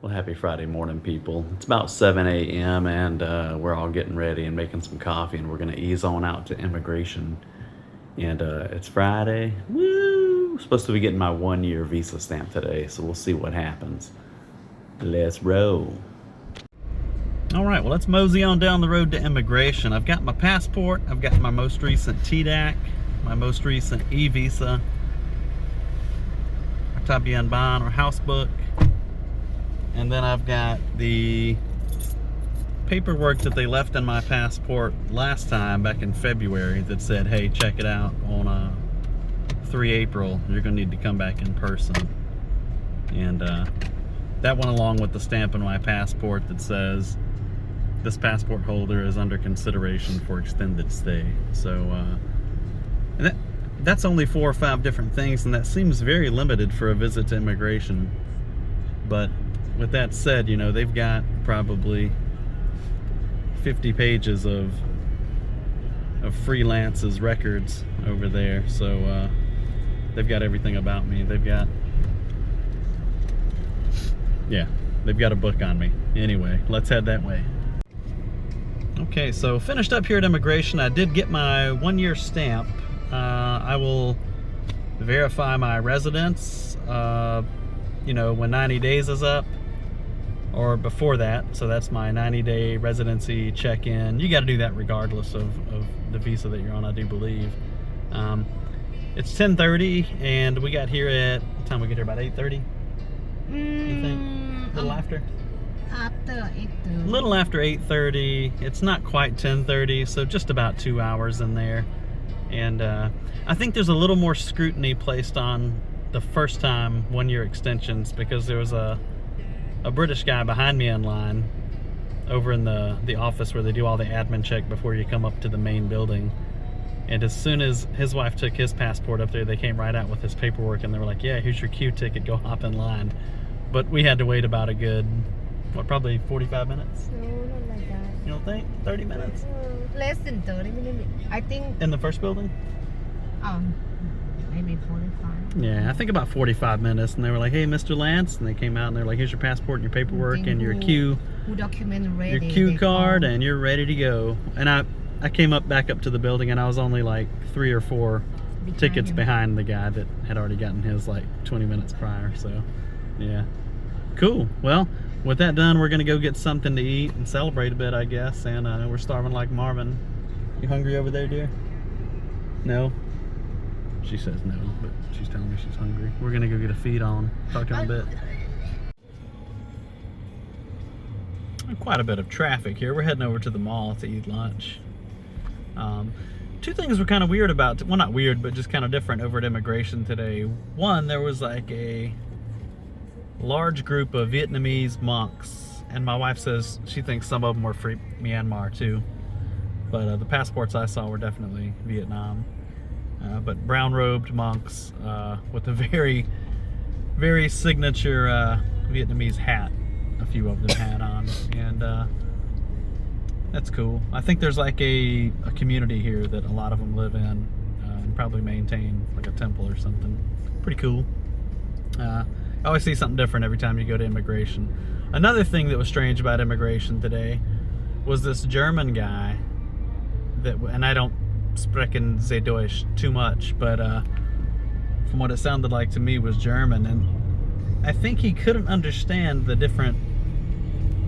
Well, happy Friday morning, people. It's about 7 a.m. and we're all getting ready and making some coffee, and we're going to ease on out to immigration. And it's Friday. Woo! Supposed to be getting my 1 year visa stamp today, so we'll see what happens. Let's roll. All right, well, let's mosey on down the road to immigration. I've got my passport, I've got my most recent TDAC, my most recent e-visa, our Tabian Ban, or house book. And then I've got the paperwork that they left in my passport last time back in February that said, hey, check it out, on 3 April, you're gonna need to come back in person. And that went along with the stamp in my passport that says this passport holder is under consideration for extended stay. So and that's only 4 or 5 different things, and that seems very limited for a visit to immigration. But with that said, you know, they've got probably 50 pages of freelance's records over there. So they've got everything about me. They've got a book on me. Anyway, let's head that way. Okay, so finished up here at immigration. I did get my 1-year stamp. I will verify my residence, you know, when 90 days is up, or before that. So that's my 90-day residency check-in. You got to do that regardless of the visa that you're on, I do believe. It's 10:30, and we got here at, what time we get here, about 8:30? You think? A little after? After 8:30. A little after 8:30. It's not quite 10:30, so just about 2 hours in there. And I think there's a little more scrutiny placed on the first time 1-year extensions, because there was a British guy behind me in line over in the office where they do all the admin check before you come up to the main building. And as soon as his wife took his passport up there, they came right out with his paperwork, and they were like, yeah, here's your queue ticket, go hop in line. But we had to wait about a good, what, probably 45 minutes? No, not like that. You don't think? 30 minutes? Less than 30 minutes. I think, In the first building? maybe 45. Yeah, I think about 45 minutes, and they were like, hey, Mr. Lance, and they came out and they're like, here's your passport and your paperwork and your queue ready, your queue card, and you're ready to go. And I came back up to the building, and I was only like 3 or 4 tickets behind the guy that had already gotten his like 20 minutes prior. So yeah, cool. Well, with that done, we're gonna go get something to eat and celebrate a bit, I guess. And we're starving like Marvin. You hungry over there, dear? No? She says no, but she's telling me she's hungry. We're gonna go get a feed on. Talk to her in a bit. Quite a bit of traffic here. We're heading over to the mall to eat lunch. 2 things were kind of weird about, well, not weird, but just kind of different over at immigration today. One, there was like a large group of Vietnamese monks, and my wife says she thinks some of them were from Myanmar too, but the passports I saw were definitely Vietnam. But brown-robed monks with a very, very signature Vietnamese hat, a few of them had on, and that's cool. I think there's like a community here that a lot of them live in, and probably maintain like a temple or something. Pretty cool. I always see something different every time you go to immigration. Another thing that was strange about immigration today was this German guy that, and I don't sprechen sehr Deutsch too much, but from what it sounded like to me was German, and I think he couldn't understand the different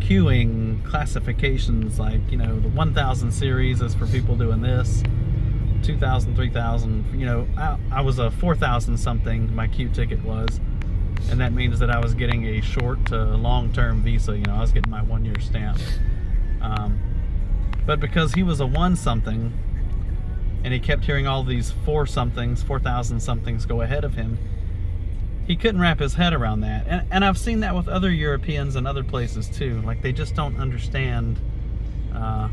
queuing classifications, like, you know, the 1000 series is for people doing this, 2000, 3000, you know, I was a 4000 something, my queue ticket was, and that means that I was getting a short to long-term visa. You know, I was getting my 1-year stamp, but because he was a 1 something and he kept hearing all these 4 somethings, 4000 somethings go ahead of him, he couldn't wrap his head around that. And I've seen that with other Europeans and other places too. Like, they just don't understand how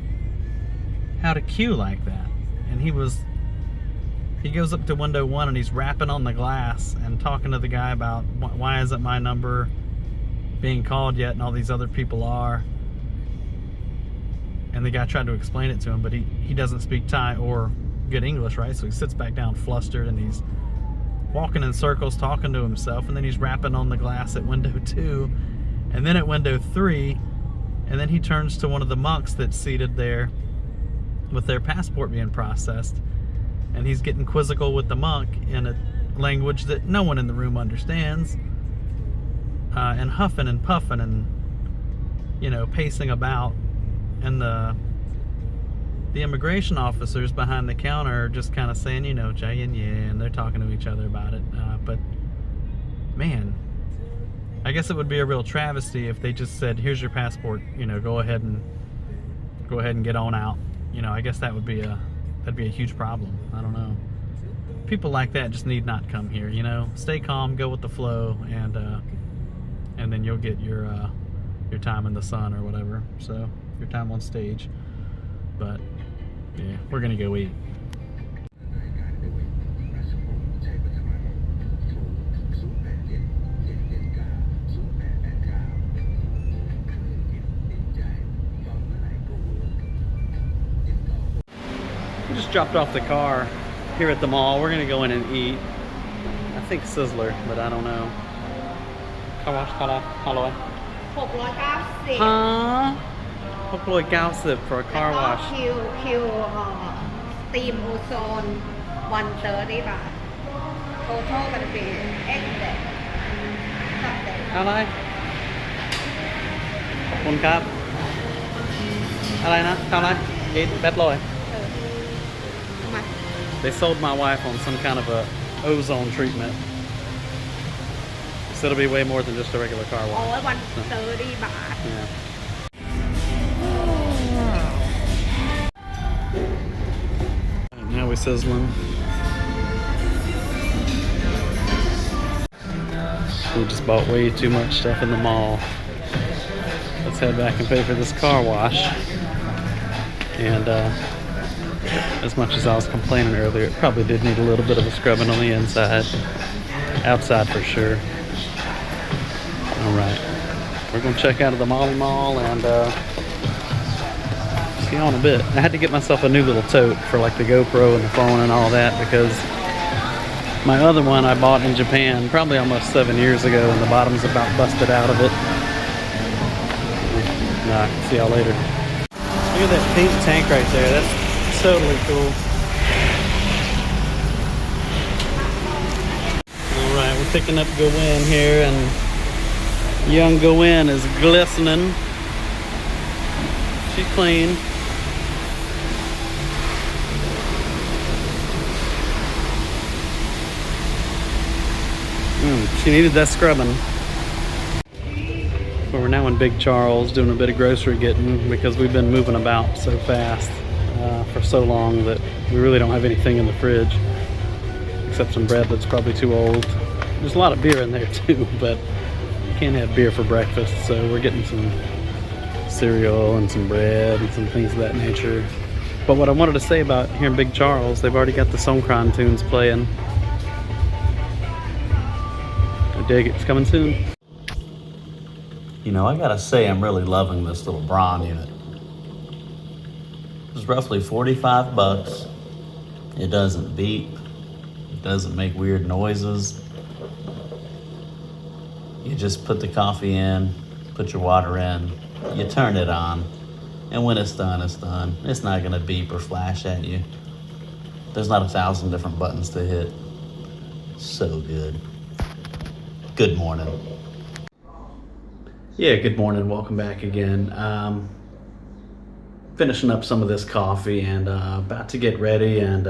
to queue like that. And he goes up to window 1 and he's rapping on the glass and talking to the guy about why isn't my number being called yet, and all these other people are. And the guy tried to explain it to him, but he doesn't speak Thai or good English, right? So he sits back down flustered, and he's walking in circles talking to himself, and then he's rapping on the glass at window 2, And then at window 3, and then he turns to one of the monks that's seated there with their passport being processed, and he's getting quizzical with the monk in a language that no one in the room understands, and huffing and puffing and, you know, pacing about. And the immigration officers behind the counter are just kind of saying, you know, jai and yeah, and they're talking to each other about it. But man, I guess it would be a real travesty if they just said, here's your passport, you know, go ahead and get on out. You know, I guess that'd be a huge problem. I don't know. People like that just need not come here, you know. Stay calm, go with the flow, and then you'll get your time in the sun or whatever. So, your time on stage. But yeah, we're gonna go eat. We just dropped off the car here at the mall. We're gonna go in and eat. I think Sizzler, but I don't know. Car wash, hello. 690 Huh? 690 for a car แล้วก็ wash. คิวสตีมโอโซน130 บาท total gonna be 8 อะไรขอบคุณครับอะไรนะเท่าไหร่800 มา They sold my wife on some kind of a ozone treatment. So it'll be way more than just a regular car โอ้ wash. ย130 บาท Yeah. Right, now we're sizzling. We just bought way too much stuff in the mall. Let's head back and pay for this car wash. And as much as I was complaining earlier, it probably did need a little bit of a scrubbing on the inside. Outside for sure. Alright. We're going to check out of the mall and see you all in a bit. I had to get myself a new little tote for like the GoPro and the phone and all that, because my other one I bought in Japan probably almost 7 years ago, and the bottom's about busted out of it. Nah, see y'all later. Look at that pink tank right there. That's totally cool. Alright, we're picking up Gwen here, and young Gwen is glistening. She's clean. She needed that scrubbing. But we're now in Big Charles doing a bit of grocery getting, because we've been moving about so fast for so long that we really don't have anything in the fridge except some bread that's probably too old. There's a lot of beer in there too, but you can't have beer for breakfast, so we're getting some cereal and some bread and some things of that nature. But what I wanted to say about here in Big Charles, they've already got the Songkran tunes playing. I dig it. It's coming soon. You know, I gotta say, I'm really loving this little Braun unit. It's roughly 45 bucks. It doesn't beep. It doesn't make weird noises. You just put the coffee in, put your water in, you turn it on, and when it's done, it's done. It's not gonna beep or flash at you. There's not 1,000 different buttons to hit. So good. Good morning. Yeah, good morning. Welcome back again. Finishing up some of this coffee and about to get ready and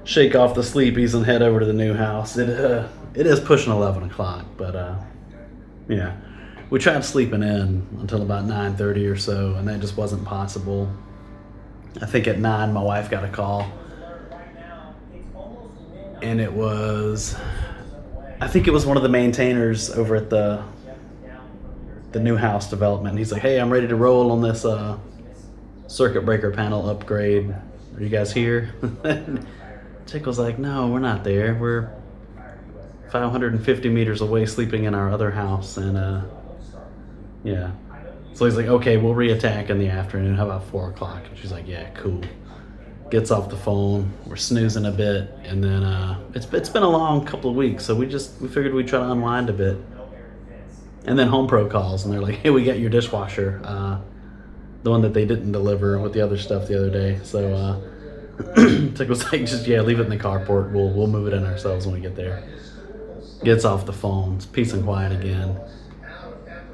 shake off the sleepies and head over to the new house. It is pushing 11 o'clock, but yeah. We tried sleeping in until about 9:30 or so, and that just wasn't possible. I think at 9, my wife got a call, and I think it was one of the maintainers over at the new house development. And he's like, hey, I'm ready to roll on this circuit breaker panel upgrade. Are you guys here? Chick was like, no, we're not there. We're 550 meters away sleeping in our other house. And yeah. So he's like, okay, we'll reattack in the afternoon. How about 4 o'clock? And she's like, yeah, cool. Gets off the phone. We're snoozing a bit. And then it's been a long couple of weeks. So we figured we'd try to unwind a bit. And then Home Pro calls and they're like, hey, we got your dishwasher, the one that they didn't deliver with the other stuff the other day. So Tick was like, just leave it in the carport. We'll move it in ourselves when we get there. Gets off the phone. It's peace and quiet again.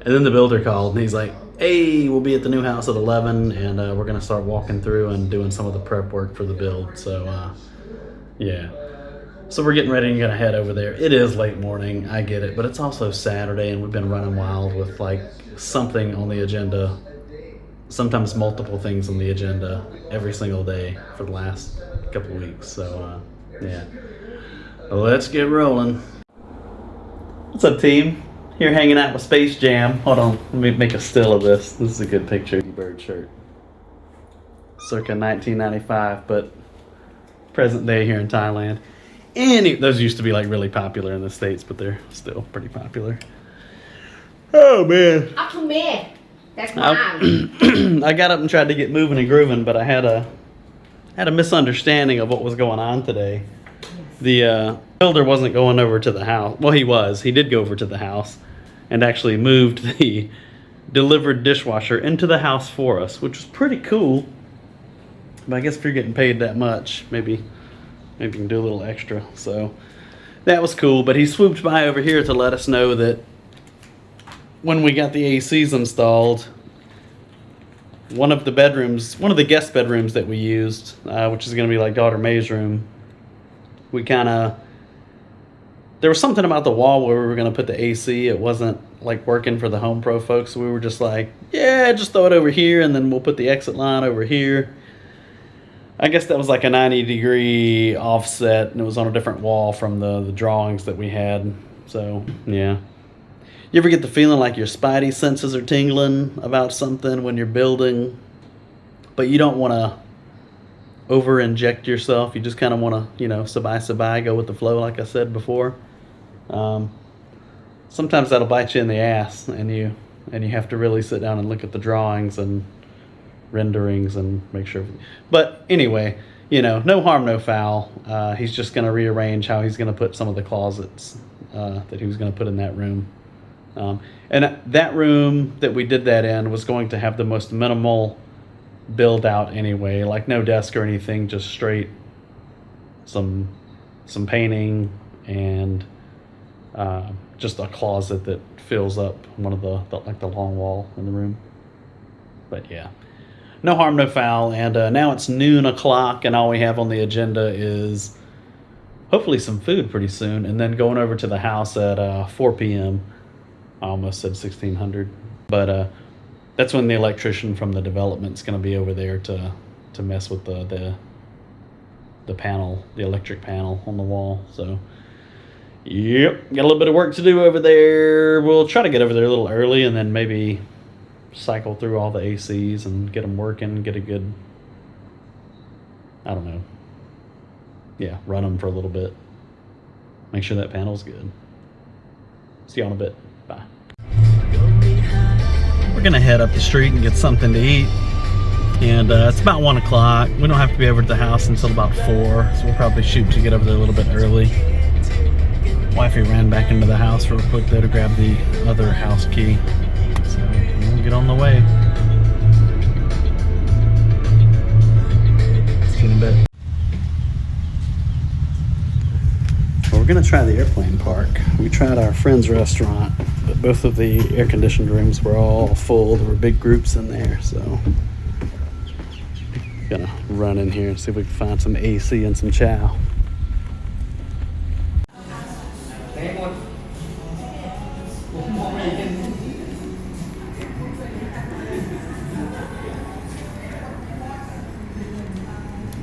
And then the builder called and he's like, hey, we'll be at the new house at 11 and we're gonna start walking through and doing some of the prep work for the build. So yeah. So we're getting ready and gonna head over there. It is late morning, I get it, but it's also Saturday and we've been running wild with like something on the agenda, sometimes multiple things on the agenda every single day for the last couple of weeks. So yeah, let's get rolling. What's up, team? Here hanging out with Space Jam. Hold on, let me make a still of this. This is a good picture. Bird shirt. Circa 1995, but present day here in Thailand. And those used to be like really popular in the States, but they're still pretty popular. Oh man. Up to me. That's mine. I got up and tried to get moving and grooving, but I had a misunderstanding of what was going on today. The builder wasn't going over to the house. Well, he was. He did go over to the house and actually moved the delivered dishwasher into the house for us, which was pretty cool. But I guess if you're getting paid that much, maybe you can do a little extra. So that was cool. But he swooped by over here to let us know that when we got the ACs installed, one of the guest bedrooms that we used, which is going to be like daughter May's room, there was something about the wall where we were going to put the AC. It wasn't like working for the Home Pro folks. So we were just like, yeah, just throw it over here and then we'll put the exit line over here. I guess that was like a 90-degree offset and it was on a different wall from the drawings that we had. So, yeah. You ever get the feeling like your spidey senses are tingling about something when you're building, but you don't want to over-inject yourself? You just kind of want to, sabai, go with the flow, like I said before. Sometimes that'll bite you in the ass, and you have to really sit down and look at the drawings and renderings and make sure. But anyway, no harm, no foul. He's just going to rearrange how he's going to put some of the closets that he was going to put in that room. And that room that we did that in was going to have the most minimal build out anyway, like no desk or anything, just straight some painting and just a closet that fills up one of the long wall in the room. But yeah, no harm, no foul. And now it's noon o'clock and all we have on the agenda is hopefully some food pretty soon and then going over to the house at 4 p.m. I almost said 1600, but that's when the electrician from the development's going to be over there to mess with the panel, the electric panel on the wall. So, yep, got a little bit of work to do over there. We'll try to get over there a little early and then maybe cycle through all the ACs and get them working, get a good, I don't know, yeah, run them for a little bit. Make sure that panel's good. See you in a bit. Bye. We're gonna head up the street and get something to eat. And it's about 1 o'clock. We don't have to be over at the house until about 4, so we'll probably shoot to get over there a little bit early. Wifey ran back into the house real quick though to grab the other house key. So we'll get on the way. See you in a bit. We're gonna try the airplane park. We tried our friend's restaurant, but both of the air-conditioned rooms were all full. There were big groups in there, so gonna run in here and see if we can find some AC and some chow.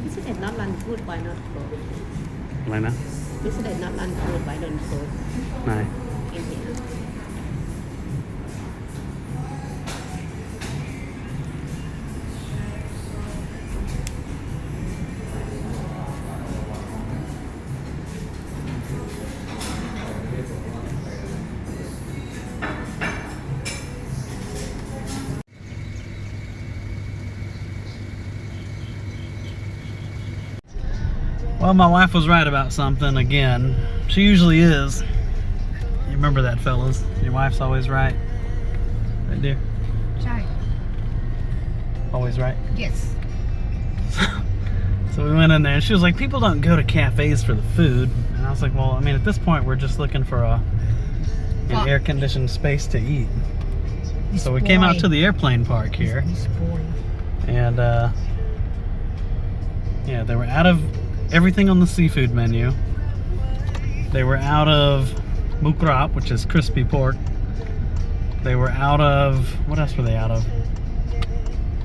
This is not run food, why not close? Why not? This is not run food, why don't close? Này. In here. Well, my wife was right about something again. She usually is. Remember that, fellas. Your wife's always right. Right, dear? ใช่ Always right. yes So we went in there and she was like, people don't go to cafes for the food. And I was like, well, I mean, at this point, we're just looking for an air-conditioned space to eat. So we came out to the airplane park here. And yeah, they were out of everything on the seafood menu. They were out of mukrap, which is crispy pork. They were out of, what else were they out of?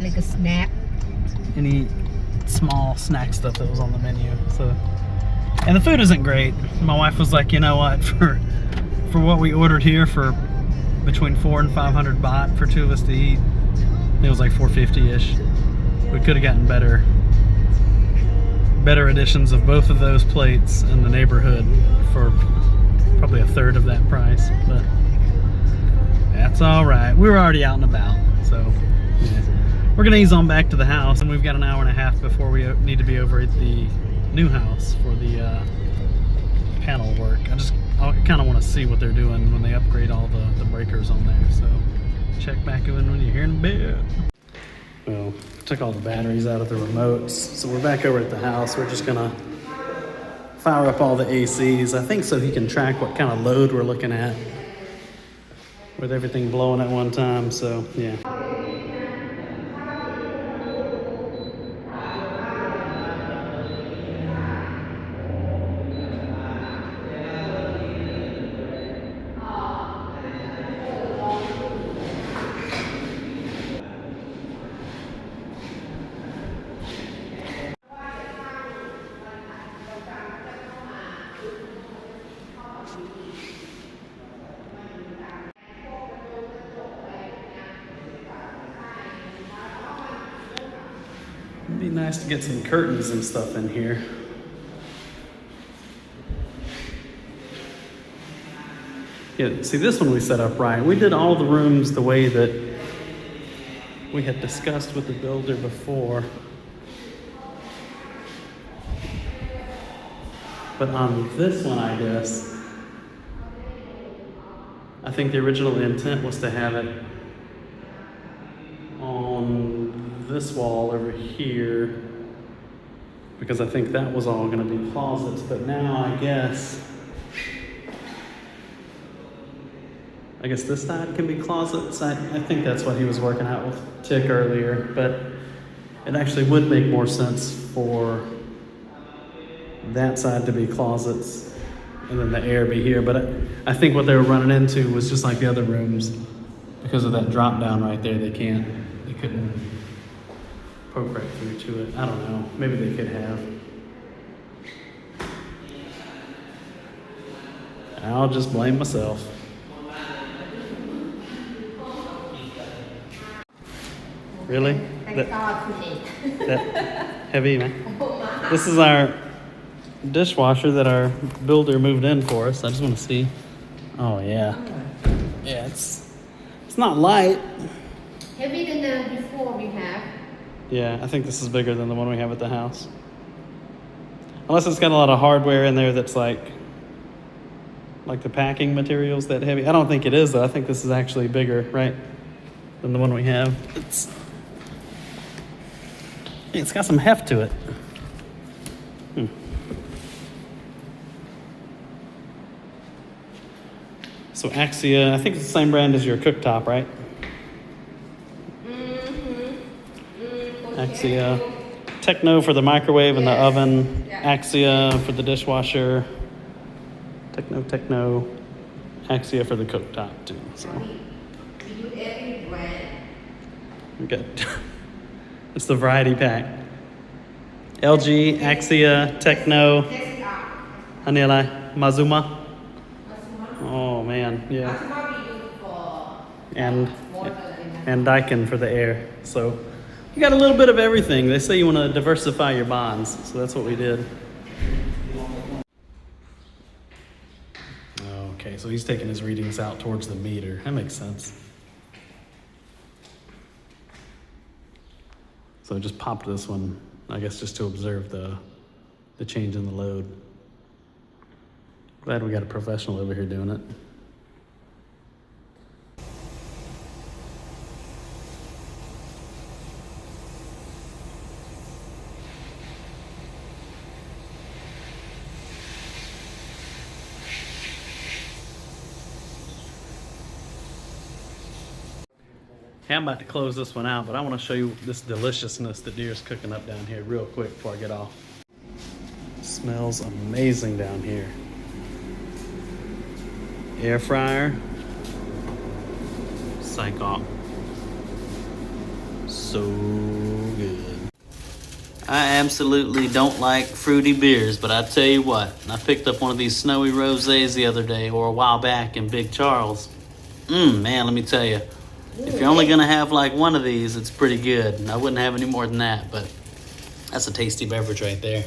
like a snack Any small snack stuff that was on the menu. So, and the food isn't great. My wife was like, you know what, for what we ordered here for between 400 and 500 baht for two of us to eat, it was like 450-ish. We could have gotten better editions of both of those plates in the neighborhood for probably a third of that price, but that's all right. We were already out and about, so yeah. We're gonna ease on back to the house, and we've got an hour and a half before we need to be over at the new house for the panel work. I kind of want to see what they're doing when they upgrade all the breakers on there, so check back in when you're here in a bit. Well, took all the batteries out of the remotes, so we're back over at the house. We're just gonna fire up all the ACs, I think, so he can track what kind of load we're looking at with everything blowing at one time, so yeah. It'd be nice to get some curtains and stuff in here. Yeah, see, this one we set up right. We did all the rooms the way that we had discussed with the builder before. But on this one, I guess, I think the original intent was to have it on this wall over here, because I think that was all going to be closets, but now I guess this side can be closets. I think that's what he was working out with Tick earlier, but it actually would make more sense for that side to be closets and then the air be here. But I think what they were running into was just like the other rooms, because of that drop down right there, they couldn't poke right through to it. I don't know, maybe they could have. I'll just blame myself. Really? thank God for me That heavy, man. This is our dishwasher that our builder moved in for us. I just want to see. Oh yeah. Yeah, it's not light. heavy than the before we have. Yeah, I think this is bigger than the one we have at the house. Unless it's got a lot of hardware in there that's like the packing materials that heavy. I don't think it is though. I think this is actually bigger, right, than the one we have. It's got some heft to it. So Axia, I think it's the same brand as your cooktop, right? Axia. Techno for the microwave and the oven. Yeah. Axia for the dishwasher. Techno. Axia for the cooktop too. So We use every brand. we got it's the variety pack. LG, Axia, Techno, Test it out. Hanela, Mazuma. That's one. Oh man, yeah. That's what we use for And water and Daikin for the air. So you got a little bit of everything. They say you want to diversify your bonds, so that's what we did. Okay, so he's taking his readings out towards the meter. That makes sense. So just popped this one, I guess, just to observe the change in the load. Glad we got a professional over here doing it. Hey, I'm about to close this one out, but I want to show you this deliciousness that Deer's cooking up down here real quick before I get off. Smells amazing down here. Air fryer. Psych off. So good. I absolutely don't like fruity beers, but I tell you what, I picked up one of these snowy rosés the other day, or a while back in Big Charles. Man, let me tell you, if you're only gonna have like one of these, it's pretty good. I wouldn't have any more than that, but that's a tasty beverage right there.